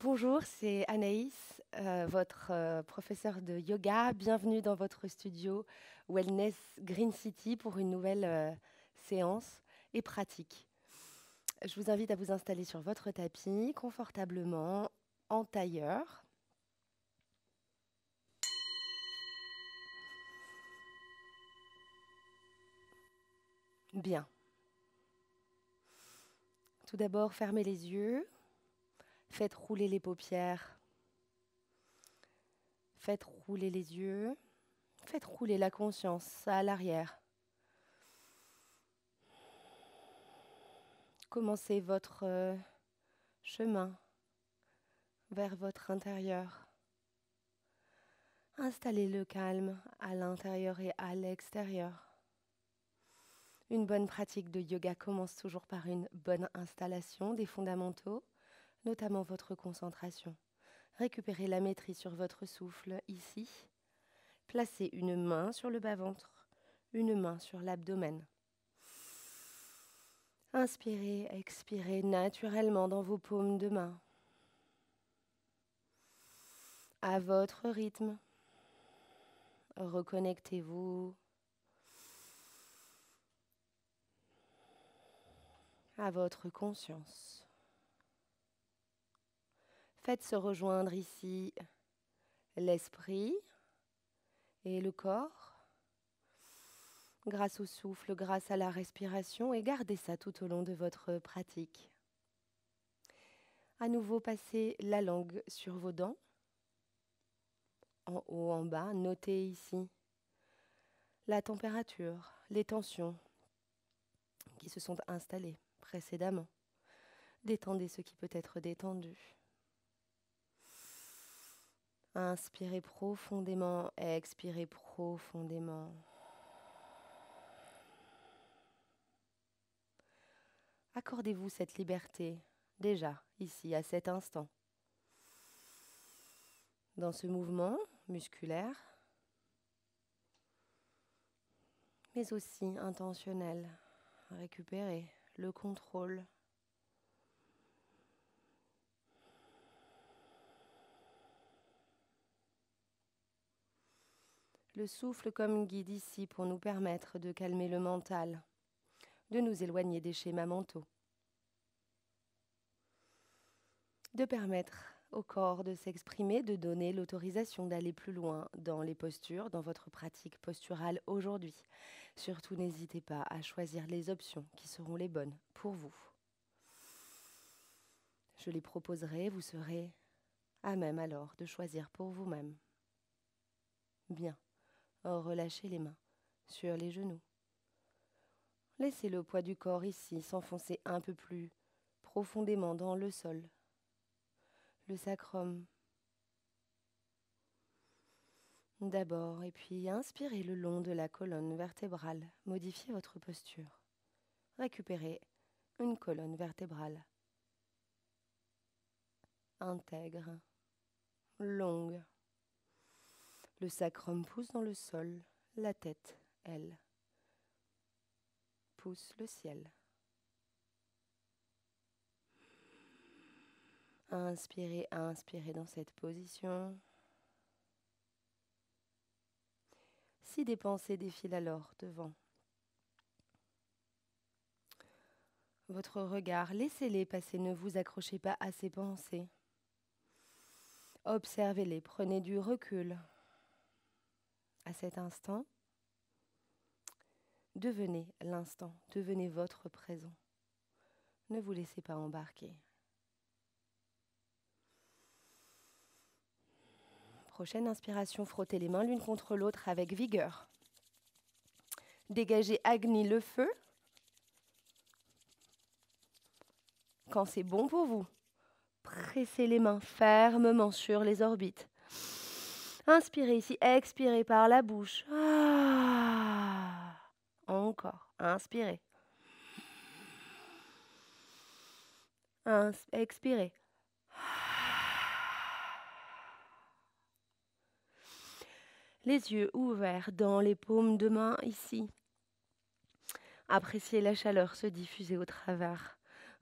Bonjour, c'est Anaïs, votre professeure de yoga. Bienvenue dans votre studio Wellness Green City pour une nouvelle séance et pratique. Je vous invite à vous installer sur votre tapis confortablement en tailleur. Bien. Tout d'abord, fermez les yeux, faites rouler les paupières, faites rouler les yeux, faites rouler la conscience à l'arrière. Commencez votre chemin vers votre intérieur. Installez le calme à l'intérieur et à l'extérieur. Une bonne pratique de yoga commence toujours par une bonne installation des fondamentaux, notamment votre concentration. Récupérez la maîtrise sur votre souffle ici. Placez une main sur le bas-ventre, une main sur l'abdomen. Inspirez, expirez naturellement dans vos paumes de main. À votre rythme, reconnectez-vous à votre conscience. Faites se rejoindre ici l'esprit et le corps grâce au souffle, grâce à la respiration, et gardez ça tout au long de votre pratique. À nouveau, passez la langue sur vos dents, en haut, en bas. Notez ici la température, les tensions qui se sont installées précédemment. Détendez ce qui peut être détendu. Inspirez profondément, expirez profondément. Accordez-vous cette liberté, déjà, ici, à cet instant. Dans ce mouvement musculaire, mais aussi intentionnel. Récupérez le contrôle. Le souffle comme guide ici pour nous permettre de calmer le mental, de nous éloigner des schémas mentaux, de permettre au corps de s'exprimer, de donner l'autorisation d'aller plus loin dans les postures, dans votre pratique posturale aujourd'hui. Surtout, n'hésitez pas à choisir les options qui seront les bonnes pour vous. Je les proposerai, vous serez à même alors de choisir pour vous-même. Bien, relâchez les mains sur les genoux. Laissez le poids du corps ici s'enfoncer un peu plus profondément dans le sol, le sacrum. D'abord, et puis inspirez le long de la colonne vertébrale. Modifiez votre posture. Récupérez une colonne vertébrale intègre, longue. Le sacrum pousse dans le sol, la tête, elle, pousse le ciel. Inspirez, inspirez dans cette position. Si des pensées défilent alors devant votre regard, laissez-les passer, ne vous accrochez pas à ces pensées. Observez-les, prenez du recul. À cet instant, devenez l'instant, devenez votre présent. Ne vous laissez pas embarquer. Prochaine inspiration, frottez les mains l'une contre l'autre avec vigueur. Dégagez Agni, le feu, quand c'est bon pour vous. Pressez les mains fermement sur les orbites. Inspirez ici, expirez par la bouche. Encore, inspirez. Expirez. Les yeux ouverts dans les paumes de main ici. Appréciez la chaleur se diffuser au travers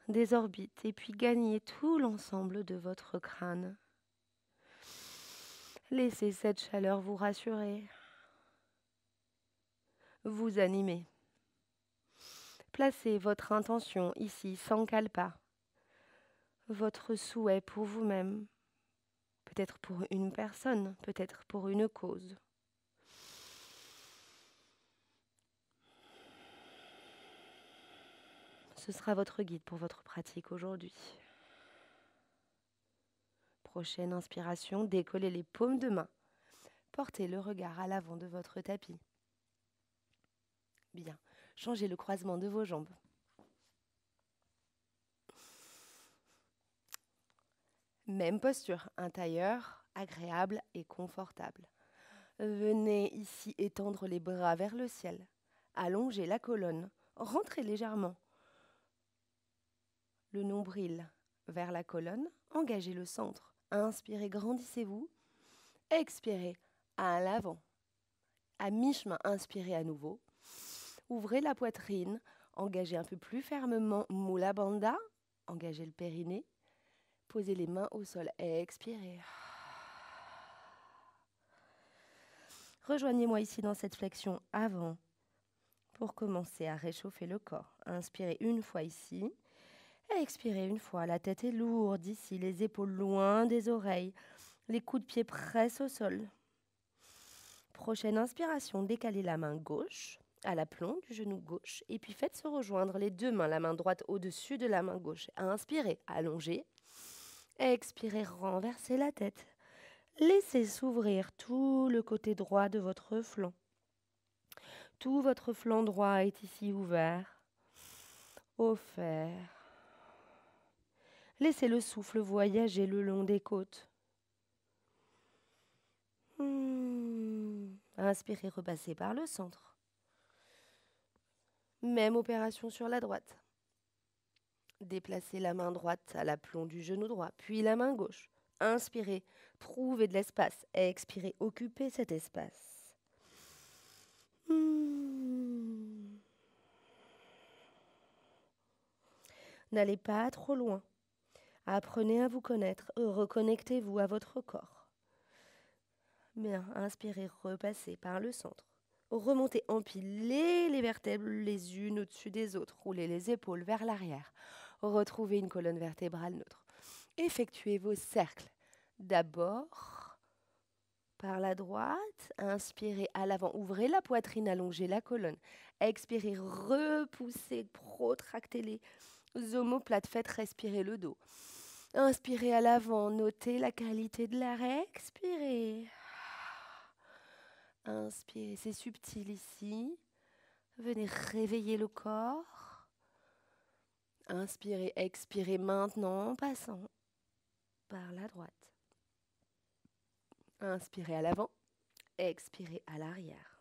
des orbites et puis gagnez tout l'ensemble de votre crâne. Laissez cette chaleur vous rassurer, vous animer. Placez votre intention ici, sankalpa, votre souhait pour vous-même, peut-être pour une personne, peut-être pour une cause. Ce sera votre guide pour votre pratique aujourd'hui. Prochaine inspiration, décollez les paumes de main. Portez le regard à l'avant de votre tapis. Bien, changez le croisement de vos jambes. Même posture, un tailleur agréable et confortable. Venez ici étendre les bras vers le ciel. Allongez la colonne. Rentrez légèrement le nombril vers la colonne. Engagez le centre. Inspirez, grandissez-vous. Expirez à l'avant. À mi-chemin, inspirez à nouveau. Ouvrez la poitrine. Engagez un peu plus fermement Mula Bandha. Engagez le périnée. Posez les mains au sol. Expirez. Rejoignez-moi ici dans cette flexion avant pour commencer à réchauffer le corps. Inspirez une fois ici. Expirez une fois. La tête est lourde ici. Les épaules loin des oreilles. Les coups de pied pressent au sol. Prochaine inspiration. Décalez la main gauche à l'aplomb du genou gauche. Et puis faites se rejoindre les deux mains. La main droite au-dessus de la main gauche. Inspirez. Allongez. Expirez. Renversez la tête. Laissez s'ouvrir tout le côté droit de votre flanc. Tout votre flanc droit est ici ouvert, offert. Laissez le souffle voyager le long des côtes. Inspirez, repassez par le centre. Même opération sur la droite. Déplacez la main droite à l'aplomb du genou droit, puis la main gauche. Inspirez, trouvez de l'espace. Expirez, occupez cet espace. N'allez pas trop loin. Apprenez à vous connaître. Reconnectez-vous à votre corps. Bien, inspirez, repassez par le centre. Remontez, empilez les vertèbres les unes au-dessus des autres. Roulez les épaules vers l'arrière. Retrouvez une colonne vertébrale neutre. Effectuez vos cercles. D'abord, par la droite, inspirez à l'avant. Ouvrez la poitrine, allongez la colonne. Expirez, repoussez, protractez les omoplates. Faites respirer le dos. Inspirez à l'avant, notez la qualité de l'air. Expirez. Inspirez, c'est subtil ici. Venez réveiller le corps. Inspirez, expirez maintenant en passant par la droite. Inspirez à l'avant, expirez à l'arrière.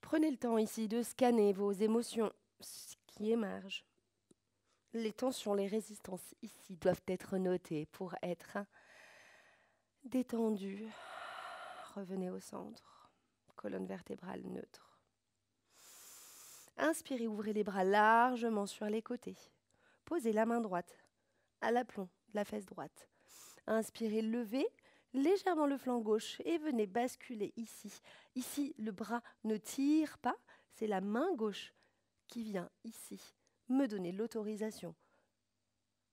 Prenez le temps ici de scanner vos émotions, ce qui émergent. Les tensions, les résistances ici doivent être notées pour être détendues. Revenez au centre, colonne vertébrale neutre. Inspirez, ouvrez les bras largement sur les côtés. Posez la main droite à l'aplomb de la fesse droite. Inspirez, levez légèrement le flanc gauche et venez basculer ici. Ici, le bras ne tire pas, c'est la main gauche qui vient ici me donner l'autorisation.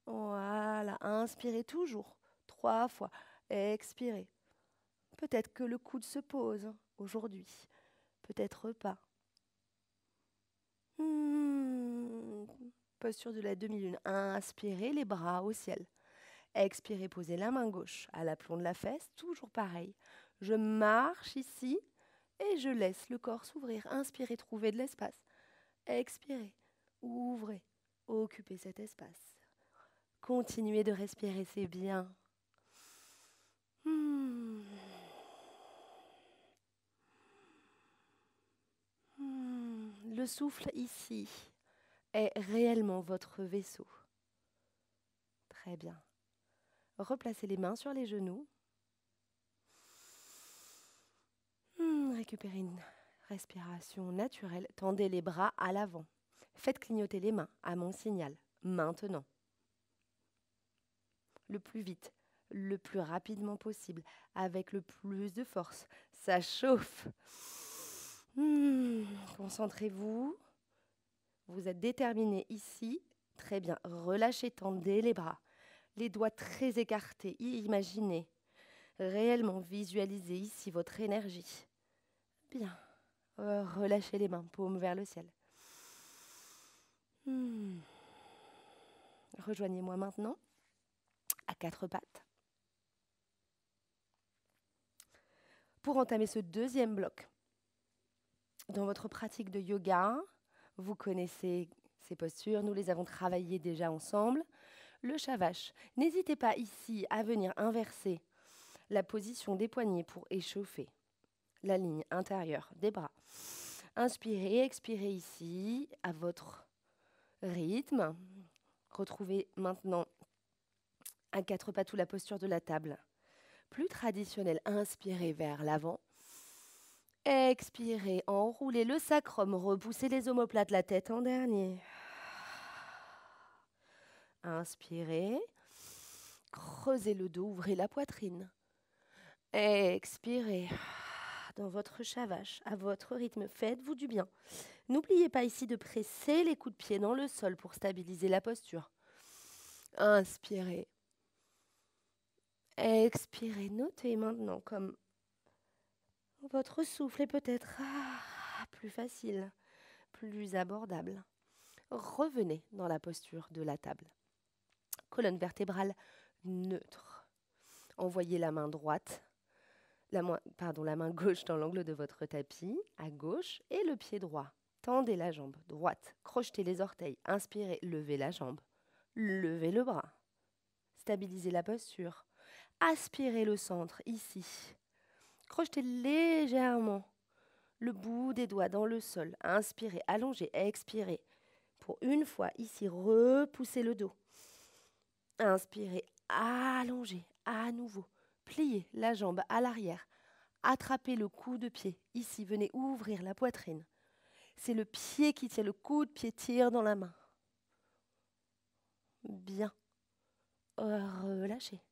Voilà, inspirez toujours, 3 fois. Expirez. Peut-être que le coude se pose aujourd'hui, peut-être pas. Posture de la demi-lune. Inspirez, les bras au ciel. Expirez, posez la main gauche à l'aplomb de la fesse, toujours pareil. Je marche ici et je laisse le corps s'ouvrir. Inspirez, trouvez de l'espace. Expirez, ouvrez, occupez cet espace. Continuez de respirer, c'est bien. Le souffle ici est réellement votre vaisseau. Très bien. Replacez les mains sur les genoux. Récupérez une respiration naturelle. Tendez les bras à l'avant. Faites clignoter les mains à mon signal, maintenant. Le plus vite, le plus rapidement possible, avec le plus de force. Ça chauffe. Concentrez-vous. Vous êtes déterminé ici. Très bien. Relâchez, tendez les bras. Les doigts très écartés. Imaginez. Réellement visualisez ici votre énergie. Bien. Relâchez les mains, paumes vers le ciel. Rejoignez-moi maintenant à quatre pattes. Pour entamer ce deuxième bloc, dans votre pratique de yoga, vous connaissez ces postures, nous les avons travaillées déjà ensemble. Le Shavash. N'hésitez pas ici à venir inverser la position des poignets pour échauffer la ligne intérieure des bras. Inspirez, expirez ici à votre rythme. Retrouvez maintenant à quatre pattes ou la posture de la table. Plus traditionnelle, inspirez vers l'avant. Expirez, enroulez le sacrum, repoussez les omoplates, la tête en dernier. Inspirez, creusez le dos, ouvrez la poitrine. Expirez. Dans votre Shavash, à votre rythme, faites-vous du bien. N'oubliez pas ici de presser les coups de pied dans le sol pour stabiliser la posture. Inspirez. Expirez. Notez maintenant comme votre souffle est peut-être plus facile, plus abordable. Revenez dans la posture de la table. Colonne vertébrale neutre. Envoyez la main droite. La main gauche dans l'angle de votre tapis, à gauche, et le pied droit. Tendez la jambe droite, crochetez les orteils, inspirez, levez la jambe, levez le bras. Stabilisez la posture. Aspirez le centre, ici. Crochetez légèrement le bout des doigts dans le sol. Inspirez, allongez, expirez. Pour une fois, ici, repoussez le dos. Inspirez, allongez, à nouveau. Pliez la jambe à l'arrière. Attrapez le coup de pied. Ici, venez ouvrir la poitrine. C'est le pied qui tire, le coup de pied tire dans la main. Bien. Relâchez.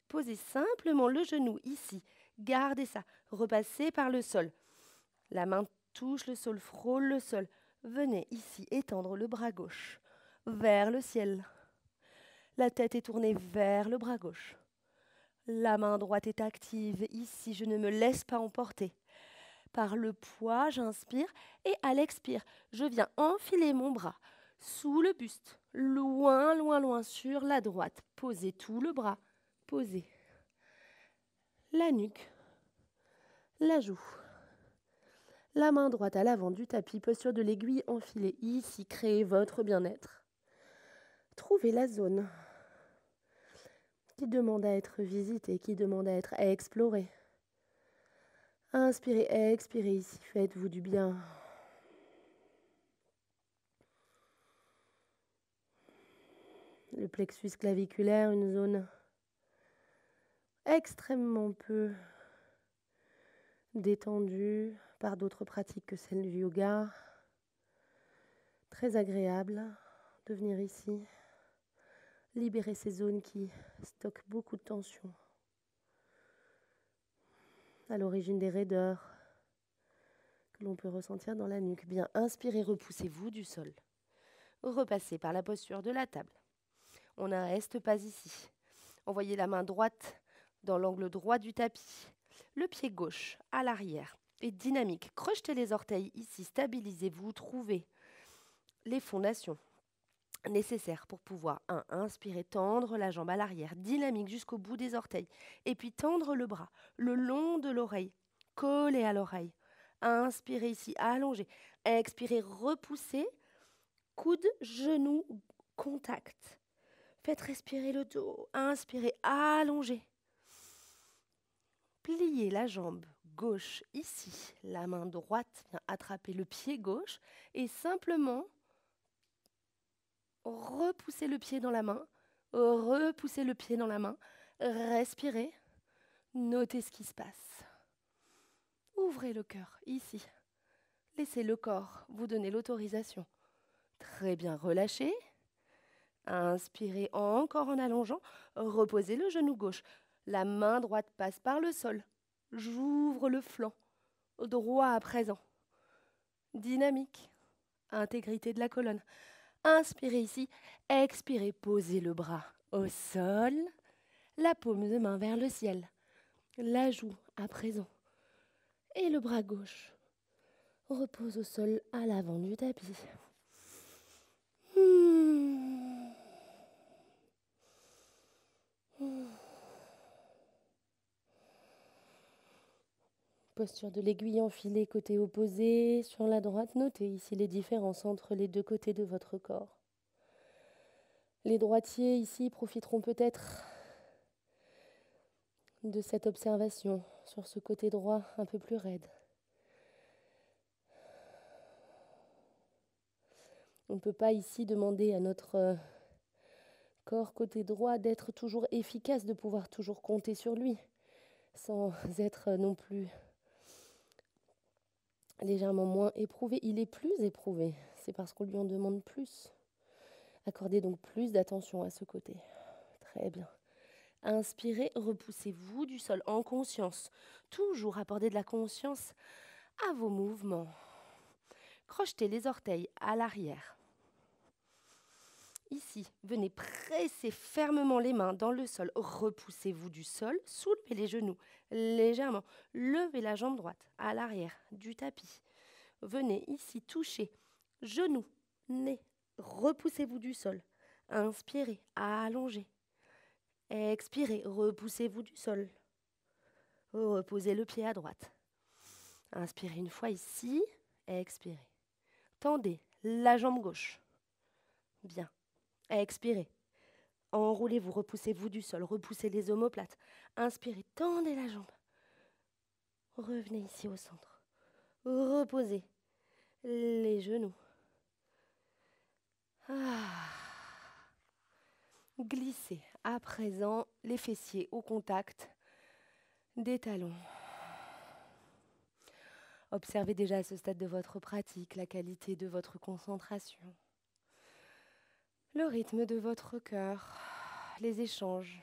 Posez simplement le genou ici. Gardez ça. Repassez par le sol. La main touche le sol, frôle le sol. Venez ici étendre le bras gauche vers le ciel. La tête est tournée vers le bras gauche. La main droite est active. Ici, je ne me laisse pas emporter. Par le poids, j'inspire et à l'expire, je viens enfiler mon bras sous le buste, loin, loin, loin sur la droite. Posez tout le bras. Posez la nuque, la joue. La main droite à l'avant du tapis, posture de l'aiguille enfilée. Ici, créez votre bien-être. Trouvez la zone qui demande à être visitée, qui demande à être explorée. Inspirez, expirez ici, faites-vous du bien. Le plexus claviculaire, une zone extrêmement peu détendue par d'autres pratiques que celle du yoga. Très agréable de venir ici, libérer ces zones qui stockent beaucoup de tension. À l'origine des raideurs que l'on peut ressentir dans la nuque. Bien, inspirez, repoussez-vous du sol. Repassez par la posture de la table. On ne reste pas ici. Envoyez la main droite dans l'angle droit du tapis. Le pied gauche à l'arrière est dynamique. Crochetez les orteils ici, stabilisez-vous, trouvez les fondations nécessaires pour pouvoir inspirer, tendre la jambe à l'arrière, dynamique jusqu'au bout des orteils. Et puis tendre le bras le long de l'oreille, collé à l'oreille. Inspirez ici, allongez. Expirez, repoussez. Coude, genou, contact. Faites respirer le dos. Inspirez, allongez. Pliez la jambe gauche ici. La main droite vient attraper le pied gauche et simplement repoussez le pied dans la main. Repoussez le pied dans la main. Respirez. Notez ce qui se passe. Ouvrez le cœur ici. Laissez le corps vous donner l'autorisation. Très bien, relâchez. Inspirez encore en allongeant. Reposez le genou gauche. La main droite passe par le sol. J'ouvre le flanc. Droit à présent. Dynamique. Intégrité de la colonne. Inspirez ici. Expirez. Posez le bras au sol. La paume de main vers le ciel. La joue à présent. Et le bras gauche repose au sol à l'avant du tapis. Posture de l'aiguille enfilée côté opposé. Sur la droite, notez ici les différences entre les deux côtés de votre corps. Les droitiers ici profiteront peut-être de cette observation sur ce côté droit un peu plus raide. On ne peut pas ici demander à notre corps côté droit d'être toujours efficace, de pouvoir toujours compter sur lui, sans être non plus légèrement moins éprouvé. Il est plus éprouvé, c'est parce qu'on lui en demande plus. Accordez donc plus d'attention à ce côté. Très bien. Inspirez, repoussez-vous du sol en conscience. Toujours apporter de la conscience à vos mouvements. Crochetez les orteils à l'arrière. Ici, venez presser fermement les mains dans le sol. Repoussez-vous du sol, soulevez les genoux légèrement. Levez la jambe droite à l'arrière du tapis. Venez ici toucher genoux, nez. Repoussez-vous du sol. Inspirez, allongez. Expirez, repoussez-vous du sol. Reposez le pied à droite. Inspirez une fois ici. Expirez. Tendez la jambe gauche. Bien. Expirez. Enroulez-vous, repoussez-vous du sol. Repoussez les omoplates. Inspirez, tendez la jambe. Revenez ici au centre. Reposez les genoux. Glissez à présent les fessiers au contact des talons. Observez déjà à ce stade de votre pratique la qualité de votre concentration, le rythme de votre cœur, les échanges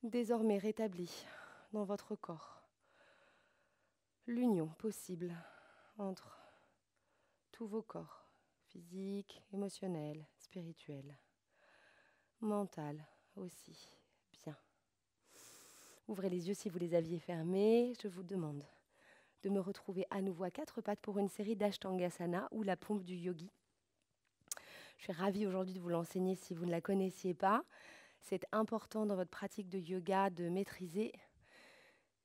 désormais rétablis dans votre corps, l'union possible entre tous vos corps, physique, émotionnel, spirituel, mental aussi. Bien. Ouvrez les yeux si vous les aviez fermés. Je vous demande de me retrouver à nouveau à quatre pattes pour une série d'Ashtangasana ou la pompe du yogi. Je suis ravie aujourd'hui de vous l'enseigner si vous ne la connaissiez pas. C'est important dans votre pratique de yoga de maîtriser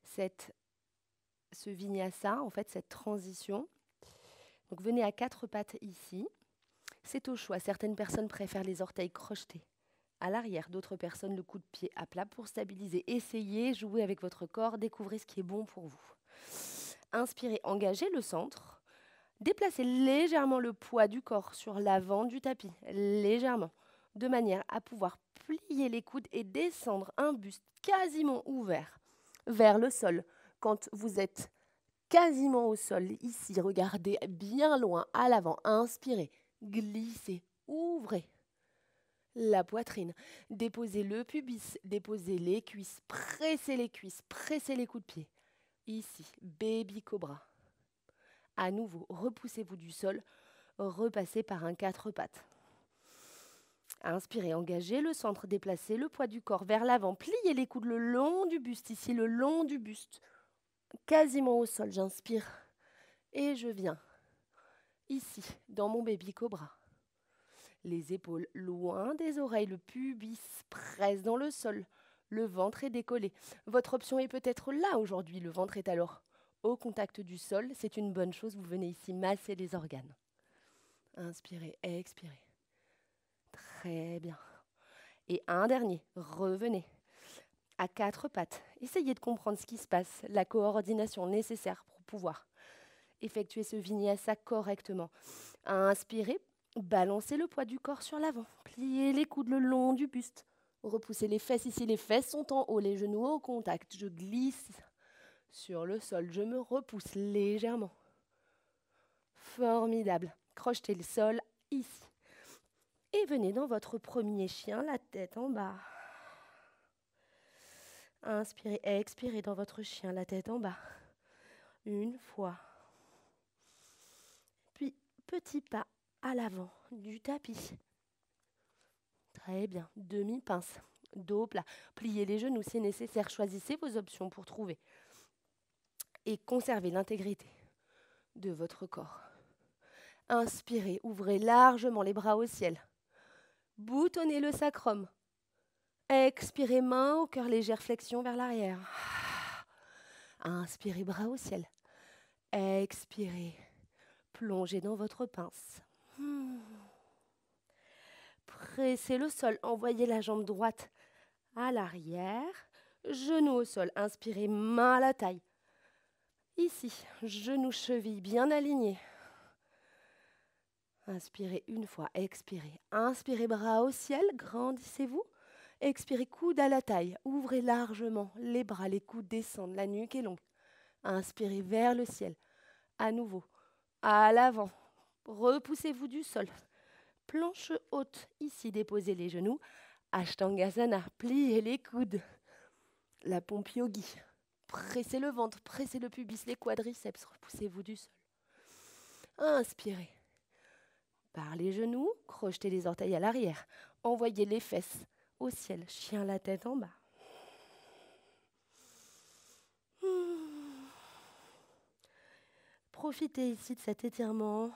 ce vinyasa, en fait cette transition. Donc venez à quatre pattes ici. C'est au choix. Certaines personnes préfèrent les orteils crochetés à l'arrière. D'autres personnes le coup de pied à plat pour stabiliser. Essayez, jouez avec votre corps, découvrez ce qui est bon pour vous. Inspirez, engagez le centre. Déplacez légèrement le poids du corps sur l'avant du tapis, légèrement, de manière à pouvoir plier les coudes et descendre un buste quasiment ouvert vers le sol. Quand vous êtes quasiment au sol, ici, regardez bien loin à l'avant. Inspirez, glissez, ouvrez la poitrine. Déposez le pubis, déposez les cuisses, pressez les coups de pied. Ici, baby cobra. À nouveau, repoussez-vous du sol, repassez par un quatre pattes. Inspirez, engagez le centre, déplacez le poids du corps vers l'avant, pliez les coudes le long du buste, ici le long du buste, quasiment au sol. J'inspire et je viens ici, dans mon baby cobra. Les épaules loin des oreilles, le pubis presse dans le sol, le ventre est décollé. Votre option est peut-être là aujourd'hui, le ventre est alors au contact du sol, c'est une bonne chose, vous venez ici masser les organes. Inspirez, expirez. Très bien. Et un dernier, revenez à quatre pattes. Essayez de comprendre ce qui se passe, la coordination nécessaire pour pouvoir effectuer ce vinyasa correctement. Inspirez, balancez le poids du corps sur l'avant, pliez les coudes le long du buste, repoussez les fesses ici, les fesses sont en haut, les genoux au contact, je glisse sur le sol, je me repousse légèrement. Formidable. Crochetez le sol ici. Et venez dans votre premier chien, la tête en bas. Inspirez, expirez dans votre chien, la tête en bas. Une fois. Puis, petit pas à l'avant du tapis. Très bien. Demi-pince. Dos plat. Pliez les genoux si nécessaire. Choisissez vos options pour trouver. Et conservez l'intégrité de votre corps. Inspirez, ouvrez largement les bras au ciel. Boutonnez le sacrum. Expirez, main au cœur, légère flexion vers l'arrière. Inspirez, bras au ciel. Expirez, plongez dans votre pince. Pressez le sol, envoyez la jambe droite à l'arrière. Genou au sol, inspirez, main à la taille. Ici, genoux, chevilles bien alignés. Inspirez une fois, expirez. Inspirez, bras au ciel, grandissez-vous. Expirez, coude à la taille. Ouvrez largement les bras, les coudes descendent, la nuque est longue. Inspirez vers le ciel. À nouveau, à l'avant. Repoussez-vous du sol. Planche haute, ici, déposez les genoux. Ashtangasana, pliez les coudes. La pompe yogi. Pressez le ventre, pressez le pubis, les quadriceps. Repoussez-vous du sol. Inspirez. Par les genoux, crochetez les orteils à l'arrière. Envoyez les fesses au ciel. Chien la tête en bas. Profitez ici de cet étirement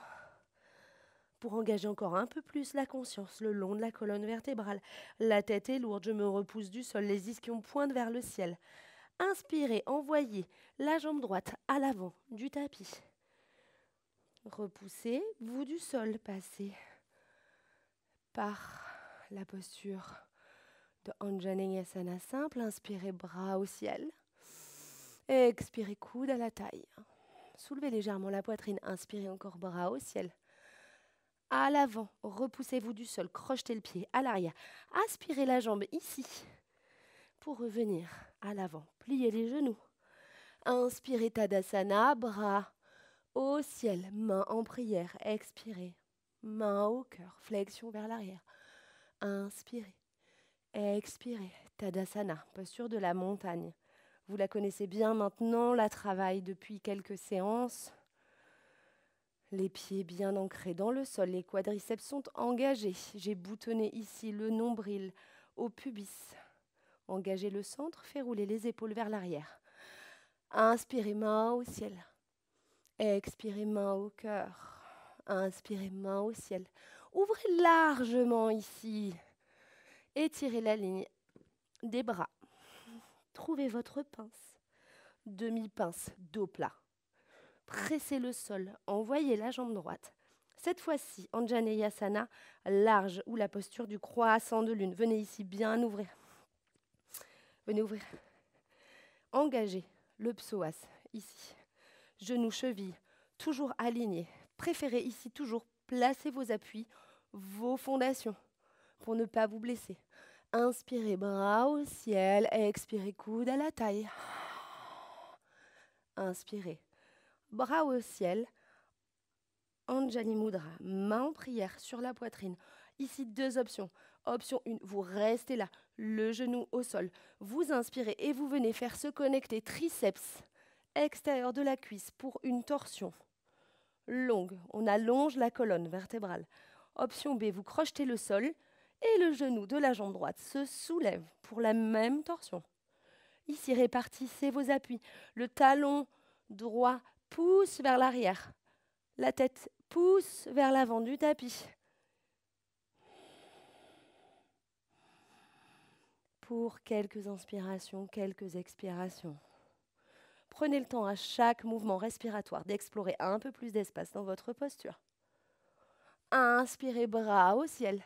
pour engager encore un peu plus la conscience le long de la colonne vertébrale. La tête est lourde, je me repousse du sol, les ischions pointent vers le ciel. Inspirez, envoyez la jambe droite à l'avant du tapis. Repoussez, vous du sol, passez par la posture de Anjaneyasana simple. Inspirez, bras au ciel. Expirez, coude à la taille. Soulevez légèrement la poitrine. Inspirez encore, bras au ciel. À l'avant, repoussez-vous du sol. Crochetez le pied à l'arrière. Aspirez la jambe ici pour revenir à l'avant. Pliez les genoux. Inspirez, Tadasana, bras au ciel, main en prière. Expirez, main au cœur, flexion vers l'arrière. Inspirez, expirez, Tadasana, posture de la montagne. Vous la connaissez bien maintenant, la travaille depuis quelques séances. Les pieds bien ancrés dans le sol, les quadriceps sont engagés. J'ai boutonné ici le nombril au pubis. Engagez le centre, fait rouler les épaules vers l'arrière. Inspirez, main au ciel. Expirez, main au cœur. Inspirez, main au ciel. Ouvrez largement ici. Étirez la ligne des bras. Trouvez votre pince. Demi-pince, dos plat. Pressez le sol. Envoyez la jambe droite. Cette fois-ci, Anjaneyasana, large ou la posture du croissant de lune. Venez ici bien ouvrir. Venez ouvrir. Engagez le psoas ici. Genoux, chevilles, toujours alignés. Préférez ici toujours placer vos appuis, vos fondations pour ne pas vous blesser. Inspirez, bras au ciel. Expirez, coude à la taille. Inspirez, bras au ciel. Anjali Mudra, main en prière sur la poitrine. Ici, deux options. Option 1, vous restez là, le genou au sol. Vous inspirez et vous venez faire se connecter triceps extérieur de la cuisse pour une torsion longue. On allonge la colonne vertébrale. Option B, vous crochetez le sol et le genou de la jambe droite se soulève pour la même torsion. Ici, répartissez vos appuis. Le talon droit pousse vers l'arrière. La tête pousse vers l'avant du tapis. Pour quelques inspirations, quelques expirations. Prenez le temps à chaque mouvement respiratoire d'explorer un peu plus d'espace dans votre posture. Inspirez, bras au ciel.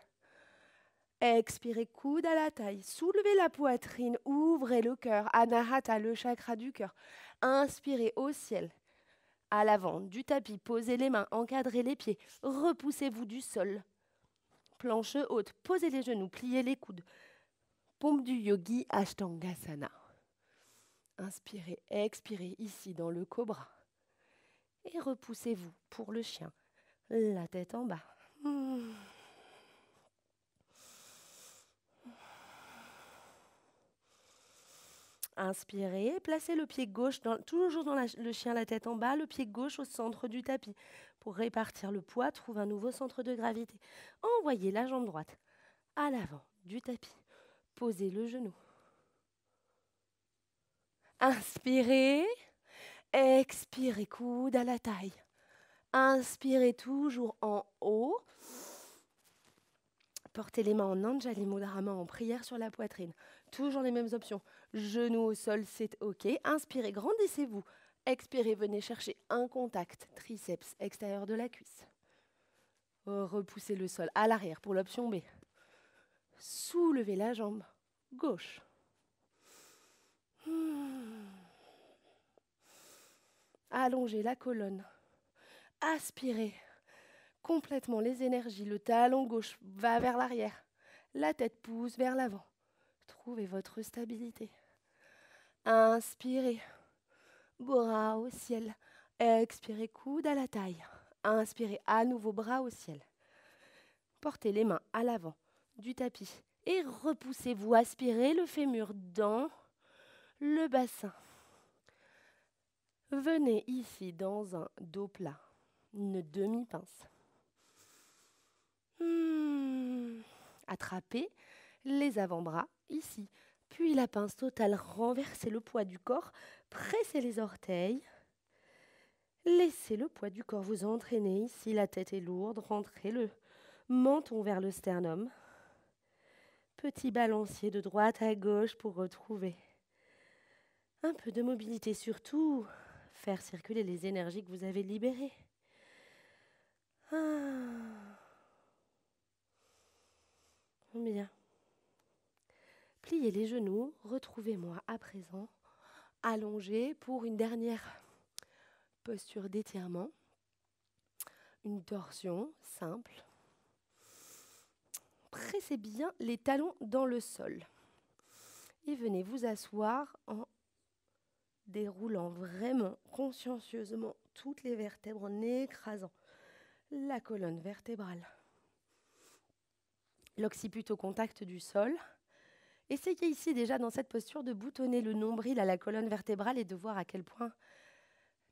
Expirez, coude à la taille. Soulevez la poitrine, ouvrez le cœur. Anahata, le chakra du cœur. Inspirez au ciel. À l'avant du tapis, posez les mains, encadrez les pieds. Repoussez-vous du sol. Planche haute, posez les genoux, pliez les coudes. Pompe du yogi, Ashtangasana. Inspirez, expirez ici dans le cobra. Et repoussez-vous pour le chien, la tête en bas. Inspirez, placez le pied gauche, toujours dans le chien, la tête en bas, le pied gauche au centre du tapis. Pour répartir le poids, trouve un nouveau centre de gravité. Envoyez la jambe droite à l'avant du tapis. Posez le genou. Inspirez, expirez, coude à la taille. Inspirez toujours en haut. Portez les mains en Anjali Mudra, main en prière sur la poitrine. Toujours les mêmes options. Genoux au sol, c'est OK. Inspirez, grandissez-vous. Expirez, venez chercher un contact. Triceps extérieur de la cuisse. Repoussez le sol à l'arrière pour l'option B. Soulevez la jambe gauche. Allongez la colonne. Aspirez complètement les énergies. Le talon gauche va vers l'arrière. La tête pousse vers l'avant. Trouvez votre stabilité. Inspirez. Bras au ciel. Expirez, coude à la taille. Inspirez à nouveau, bras au ciel. Portez les mains à l'avant du tapis et repoussez-vous. Aspirez le fémur dans le bassin. Venez ici dans un dos plat, une demi-pince. Attrapez les avant-bras ici, puis la pince totale. Renversez le poids du corps, pressez les orteils. Laissez le poids du corps vous entraîner ici. La tête est lourde, rentrez le menton vers le sternum. Petit balancier de droite à gauche pour retrouver un peu de mobilité, surtout faire circuler les énergies que vous avez libérées. Bien. Pliez les genoux, retrouvez-moi à présent allongé pour une dernière posture d'étirement. Une torsion simple. Pressez bien les talons dans le sol. Et venez vous asseoir en déroulant vraiment consciencieusement toutes les vertèbres, en écrasant la colonne vertébrale. L'occiput au contact du sol. Essayez ici déjà dans cette posture de boutonner le nombril à la colonne vertébrale et de voir à quel point,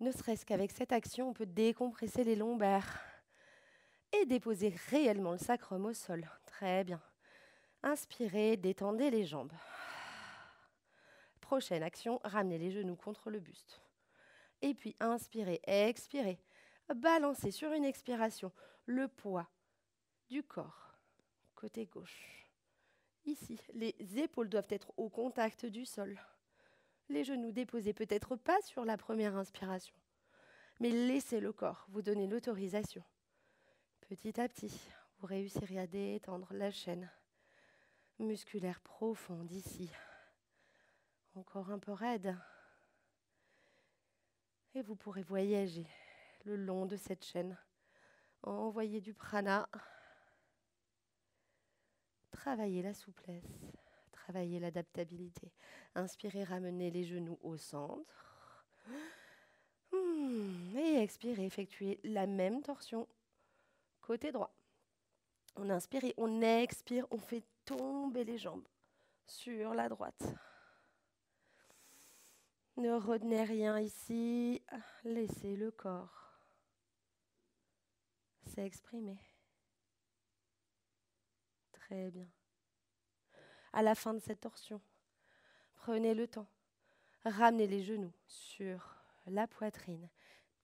ne serait-ce qu'avec cette action, on peut décompresser les lombaires et déposer réellement le sacrum au sol. Très bien. Inspirez, détendez les jambes. Prochaine action, ramenez les genoux contre le buste. Et puis inspirez, expirez. Balancez sur une expiration le poids du corps, côté gauche. Ici, les épaules doivent être au contact du sol. Les genoux déposés peut-être pas sur la première inspiration, mais laissez le corps vous donner l'autorisation. Petit à petit, vous réussirez à détendre la chaîne musculaire profonde ici. Encore un peu raide. Et vous pourrez voyager le long de cette chaîne. Envoyer du prana. Travaillez la souplesse. Travaillez l'adaptabilité. Inspirez, ramenez les genoux au centre. Et expirez, effectuez la même torsion côté droit. On inspire et on expire, on fait tomber les jambes sur la droite. Ne retenez rien ici, laissez le corps s'exprimer. Très bien. À la fin de cette torsion, prenez le temps, ramenez les genoux sur la poitrine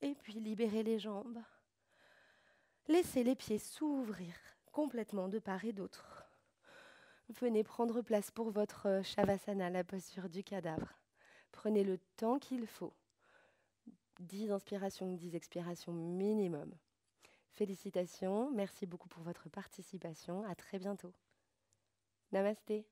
et puis libérez les jambes. Laissez les pieds s'ouvrir complètement de part et d'autre. Venez prendre place pour votre Shavasana, la posture du cadavre. Prenez le temps qu'il faut. 10 inspirations, 10 expirations minimum. Félicitations, merci beaucoup pour votre participation. À très bientôt. Namasté.